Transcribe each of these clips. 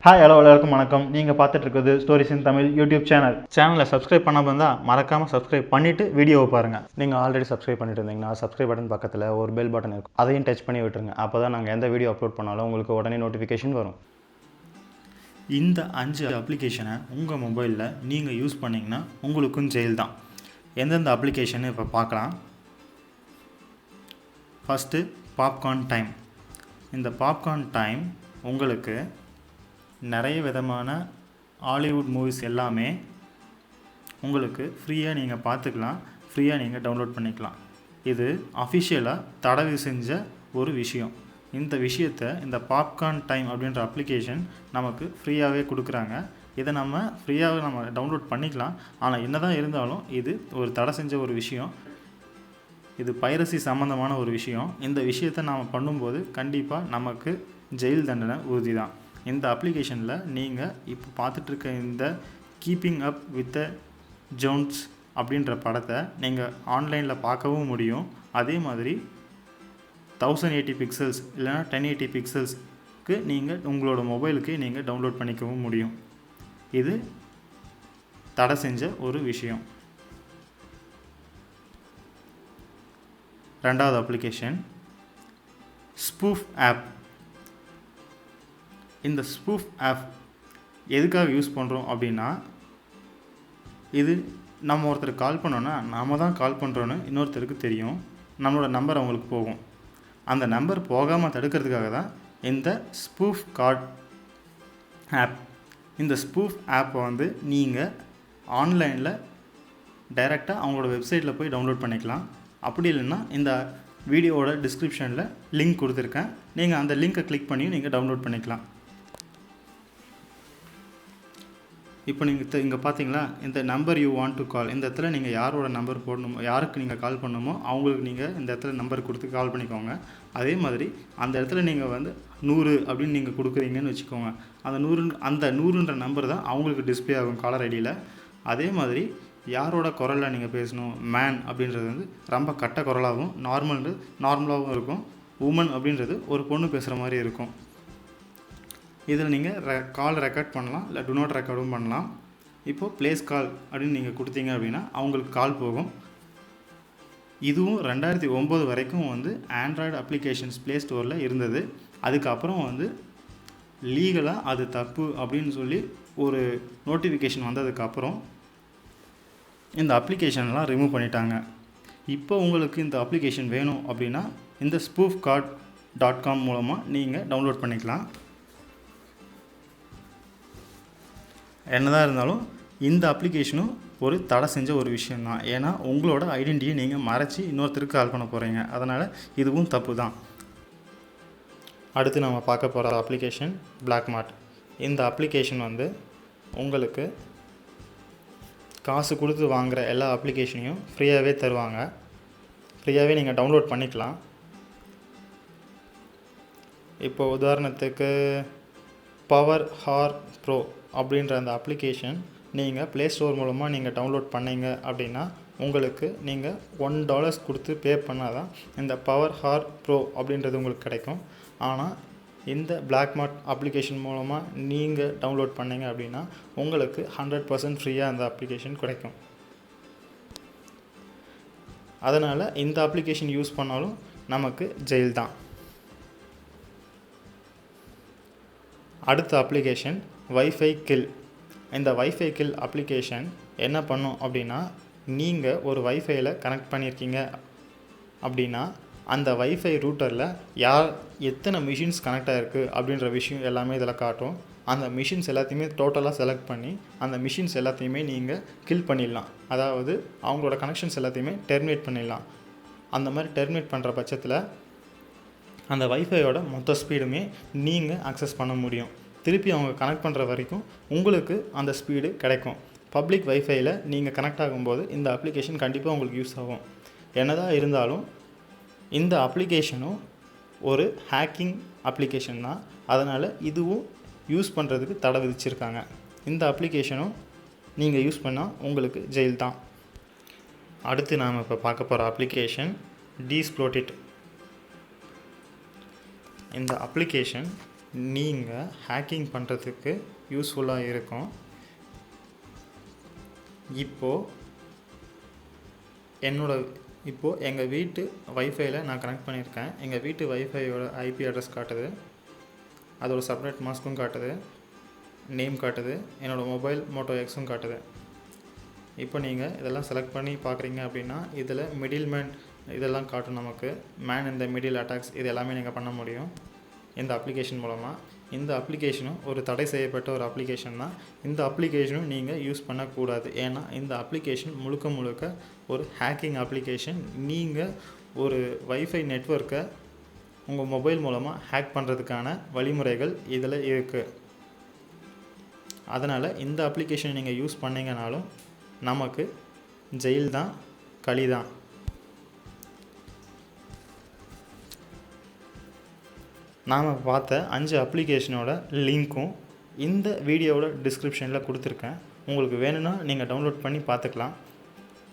Hi hello எல்லாருக்கும் வணக்கம். நீங்கள் பார்த்துட்டு இருக்கிறது ஸ்டோரிஸ் இன் தமிழ் யூடியூப் சேனலை சப்ஸ்கிரைப் பண்ணாமல் இருந்தால் மறக்காமல் சப்ஸ்கிரைப் பண்ணிவிட்டு வீடியோவை பாருங்கள். நீங்கள் ஆல்ரெடி சப்ஸ்கிரைப் பண்ணிட்டு இருந்தீங்கன்னா சப்ஸ்கிரைப் பட்டன் பக்கத்தில் ஒரு பெல் பட்டன் இருக்கும், அதையும் டச் பண்ணி விட்டுருங்க. அப்போ தான் நாங்கள் எந்த வீடியோ அப்லோட் பண்ணாலும் உங்களுக்கு உடனே நோட்டிஃபிகேஷன் வரும். இந்த 5 அப்ளிகேஷனை உங்கள் மொபைலில் நீங்கள் யூஸ் பண்ணிங்கன்னா உங்களுக்கும் ஜெயில் தான். எந்தெந்த அப்ளிகேஷன் இப்போ பார்க்கலாம். First popcorn time. இந்த பாப்கார்ன் டைம் உங்களுக்கு நிறைய விதமான ஹாலிவுட் மூவிஸ் எல்லாமே உங்களுக்கு ஃப்ரீயாக நீங்கள் பார்த்துக்கலாம், ஃப்ரீயாக நீங்கள் டவுன்லோட் பண்ணிக்கலாம். இது அஃபிஷியலாக தடவு செஞ்ச ஒரு விஷயம். இந்த விஷயத்தை இந்த பாப்கார்ன் டைம் அப்படின்ற அப்ளிகேஷன் நமக்கு ஃப்ரீயாகவே கொடுக்குறாங்க. இதை நம்ம ஃப்ரீயாக நம்ம டவுன்லோட் பண்ணிக்கலாம். ஆனால் என்ன தான் இருந்தாலும் இது ஒரு தடை செஞ்ச ஒரு விஷயம். இது பைரசி சம்மந்தமான ஒரு விஷயம். இந்த விஷயத்தை நாம் பண்ணும்போது கண்டிப்பாக நமக்கு ஜெயில் தண்டனை உறுதி தான். இந்த அப்ளிகேஷனில் நீங்கள் இப்போ பார்த்துட்ருக்க இந்த கீப்பிங் அப் வித் ஜோன்ஸ் அப்படின்ற படத்தை நீங்கள் ஆன்லைனில் பார்க்கவும் முடியும். அதே மாதிரி 1080 பிக்சல்ஸ் இல்லைனா 1080 பிக்சல்ஸ்க்கு நீங்கள் உங்களோட மொபைலுக்கு நீங்கள் டவுன்லோட் பண்ணிக்கவும் முடியும். இது தடை செஞ்ச ஒரு விஷயம். ரெண்டாவது அப்ளிகேஷன் ஸ்பூஃப் ஆப். இந்த ஸ்பூஃப் ஆப் எதுக்காக யூஸ் பண்ணுறோம் அப்படின்னா, இது நம்ம ஒருத்தருக்கு கால் பண்ணோன்னா நாம் தான் கால் பண்ணுறோன்னு இன்னொருத்தருக்கு தெரியும். நம்மளோட நம்பர் அவங்களுக்கு போகும். அந்த நம்பர் போகாமல் தடுக்கிறதுக்காக தான் இந்த ஸ்பூஃப் கார்ட் ஆப். இந்த ஸ்பூஃப் ஆப்பை வந்து நீங்கள் ஆன்லைனில் டைரெக்டாக அவங்களோட வெப்சைட்டில் போய் டவுன்லோட் பண்ணிக்கலாம். அப்படி இல்லைன்னா இந்த வீடியோவோட டிஸ்கிரிப்ஷனில் லிங்க் கொடுத்துருக்கேன். நீங்கள் அந்த லிங்க்கை கிளிக் பண்ணி நீங்கள் டவுன்லோட் பண்ணிக்கலாம். இப்போ நீங்கள் இங்கே பார்த்தீங்களா, இந்த number you want to call, இந்த இடத்துல நீங்கள் யாரோட நம்பர் போடணுமோ, யாருக்கு நீங்கள் கால் பண்ணணுமோ அவங்களுக்கு நீங்கள் இந்த இடத்துல நம்பர் கொடுத்து கால் பண்ணிக்கோங்க. அதே மாதிரி அந்த இடத்துல நீங்கள் வந்து 100 அப்படின்னு நீங்கள் கொடுக்குறீங்கன்னு வச்சுக்கோங்க. அந்த 100ன்ற நம்பர் தான் அவங்களுக்கு டிஸ்பிளே ஆகும் காலர் ஐடியில். அதே மாதிரி யாரோட குரலில் நீங்கள் பேசணும், மேன் அப்படின்றது வந்து ரொம்ப கட்ட குரலாகவும் நார்மலாகவும் இருக்கும். உமன் அப்படின்றது ஒரு பொண்ணு பேசுகிற மாதிரி இருக்கும். இதில் நீங்கள் கால் ரெக்கார்ட் பண்ணலாம், இல்லை டு நாட் ரெக்கார்டும் பண்ணலாம். இப்போது ப்ளேஸ் கால் அப்படின்னு நீங்கள் கொடுத்தீங்க அப்படின்னா அவங்களுக்கு கால் போகும். இதுவும் 2009 வரைக்கும் வந்து ஆண்ட்ராய்டு அப்ளிகேஷன்ஸ் ப்ளே ஸ்டோரில் இருந்தது. அதுக்கப்புறம் வந்து லீகலாக அது தப்பு அப்படின்னு சொல்லி ஒரு நோட்டிஃபிகேஷன் வந்ததுக்கப்புறம் இந்த அப்ளிகேஷன்லாம் ரிமூவ் பண்ணிட்டாங்க. இப்போ உங்களுக்கு இந்த அப்ளிகேஷன் வேணும் அப்படின்னா இந்த spoofcard.com மூலமாக நீங்கள் டவுன்லோட் பண்ணிக்கலாம். என்னதான் இருந்தாலும் இந்த அப்ளிகேஷனும் ஒரு தடை செஞ்ச ஒரு விஷயந்தான். ஏன்னா உங்களோட ஐடென்டிட்டியை நீங்கள் மறைச்சி இன்னொருத்தருக்கு கால் பண்ண போகிறீங்க. அதனால் இதுவும் தப்பு தான். அடுத்து நம்ம பார்க்க போகிற அப்ளிகேஷன் பிளாக்மார்ட். இந்த அப்ளிகேஷன் வந்து உங்களுக்கு காசு கொடுத்து வாங்குகிற எல்லா அப்ளிகேஷனையும் ஃப்ரீயாகவே தருவாங்க. ஃப்ரீயாகவே நீங்கள் டவுன்லோட் பண்ணிக்கலாம். இப்போ உதாரணத்துக்கு பவர் ஹார் ப்ரோ அப்படின்ற அந்த அப்ளிகேஷன் நீங்கள் ப்ளே ஸ்டோர் மூலமாக நீங்கள் டவுன்லோட் பண்ணீங்க அப்படின்னா உங்களுக்கு நீங்கள் $1 கொடுத்து பே பண்ணால் தான் இந்த பவர் ஹார் ப்ரோ அப்படின்றது உங்களுக்கு கிடைக்கும். ஆனால் இந்த பிளாக்மார்ட் அப்ளிகேஷன் மூலமாக நீங்கள் டவுன்லோட் பண்ணீங்க அப்படின்னா உங்களுக்கு 100% ஃப்ரீயாக அந்த அப்ளிகேஷன் கிடைக்கும். அதனால் இந்த அப்ளிகேஷன் யூஸ் பண்ணாலும் நமக்கு ஜெயில் தான். அடுத்த அப்ளிகேஷன் வைஃபை கில். இந்த வைஃபை கில் அப்ளிகேஷன் என்ன பண்ணும் அப்படின்னா, நீங்கள் ஒரு வைஃபையில் கனெக்ட் பண்ணியிருக்கீங்க அப்படின்னா அந்த வைஃபை ரூட்டரில் எத்தனை மிஷின்ஸ் கனெக்ட் ஆகிருக்கு அப்படின்ற விஷயம் எல்லாமே இதில் காட்டும். அந்த மிஷின்ஸ் எல்லாத்தையுமே டோட்டலாக செலக்ட் பண்ணி அந்த மிஷின்ஸ் எல்லாத்தையுமே நீங்கள் கில் பண்ணிடலாம். அதாவது அவங்களோட கனெக்ஷன்ஸ் எல்லாத்தையுமே டெர்மினேட் பண்ணிடலாம். அந்த மாதிரி டெர்மினேட் பண்ணுற பட்சத்தில் அந்த வைஃபையோட மொத்த ஸ்பீடுமே நீங்கள் அக்சஸ் பண்ண முடியும். திருப்பி அவங்க கனெக்ட் பண்ணுற வரைக்கும் உங்களுக்கு அந்த ஸ்பீடு கிடைக்கும். பப்ளிக் வைஃபையில் நீங்கள் கனெக்ட் ஆகும்போது இந்த அப்ளிகேஷன் கண்டிப்பாக உங்களுக்கு யூஸ் ஆகும். என்னதான் இருந்தாலும் இந்த அப்ளிகேஷனும் ஒரு ஹேக்கிங் அப்ளிகேஷன் தான். அதனால் இதுவும் யூஸ் பண்ணுறதுக்கு தடை விதிச்சிருக்காங்க. இந்த அப்ளிகேஷனும் நீங்கள் யூஸ் பண்ணால் உங்களுக்கு ஜெயில் தான். அடுத்து நாம் இப்போ பார்க்க போகிற அப்ளிகேஷன் டீஸ்ப்ளோட்டிட். இந்த அப்ளிகேஷன் நீங்கள் ஹேக்கிங் பண்ணுறதுக்கு யூஸ்ஃபுல்லாக இருக்கும். இப்போது எங்கள் வீட்டு வைஃபையில் நான் கனெக்ட் பண்ணியிருக்கேன். எங்கள் வீட்டு வைஃபையோட ஐபி அட்ரஸ் காட்டுது, அதோட செப்பரேட் மாஸ்க்கும் காட்டுது, நேம் காட்டுது, என்னோடய மொபைல் மோட்டோ எக்ஸும் காட்டுது. இப்போ நீங்கள் இதெல்லாம் செலக்ட் பண்ணி பார்க்குறீங்க அப்படின்னா இதில் மிடில் மேன் இதெல்லாம் காட்டும். நமக்கு மேன் இந்த மிடில் அட்டாக்ஸ் இது எல்லாமே நீங்கள் பண்ண முடியும் இந்த அப்ளிகேஷன் மூலமாக. இந்த அப்ளிகேஷனும் ஒரு தடை செய்யப்பட்ட ஒரு அப்ளிகேஷன் தான். இந்த அப்ளிகேஷனும் நீங்கள் யூஸ் பண்ணக்கூடாது. ஏன்னா இந்த அப்ளிகேஷன் முழுக்க ஒரு ஹேக்கிங் அப்ளிகேஷன். நீங்கள் ஒரு வைஃபை நெட்வொர்க்கை உங்கள் மொபைல் மூலமாக ஹேக் பண்ணுறதுக்கான வழிமுறைகள் இதில் இருக்குது. அதனால் இந்த அப்ளிகேஷனை நீங்கள் யூஸ் பண்ணிங்கனாலும் நமக்கு ஜெயில் தான், களி தான். நாம் பார்த்த 5 அப்ளிகேஷனோட லிங்க்கும் இந்த வீடியோவோட டிஸ்கிரிப்ஷனில் கொடுத்துருக்கேன். உங்களுக்கு வேணும்னா நீங்கள் டவுன்லோட் பண்ணி பார்த்துக்கலாம்.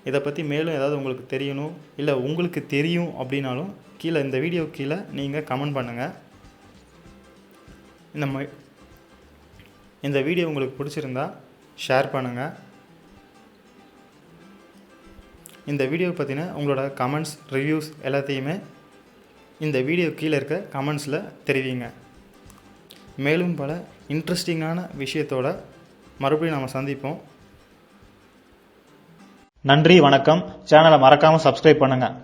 இதை பற்றி மேலும் ஏதாவது உங்களுக்கு தெரியணும், இல்லை உங்களுக்கு தெரியும் அப்படின்னாலும் கீழே இந்த வீடியோ கீழே நீங்கள் கமெண்ட் பண்ணுங்கள். இந்த வீடியோ உங்களுக்கு பிடிச்சிருந்தா ஷேர் பண்ணுங்கள். இந்த வீடியோ பற்றின உங்களோட கமெண்ட்ஸ், ரிவ்யூஸ் எல்லாத்தையுமே இந்த வீடியோ கீழே இருக்க கமெண்ட்ஸில் தெரிவிங்க. மேலும் பல இன்ட்ரெஸ்டிங்கான விஷயத்தோட மறுபடியும் நாம் சந்திப்போம். நன்றி, வணக்கம். சேனலை மறக்காமல் சப்ஸ்கிரைப் பண்ணுங்கள்.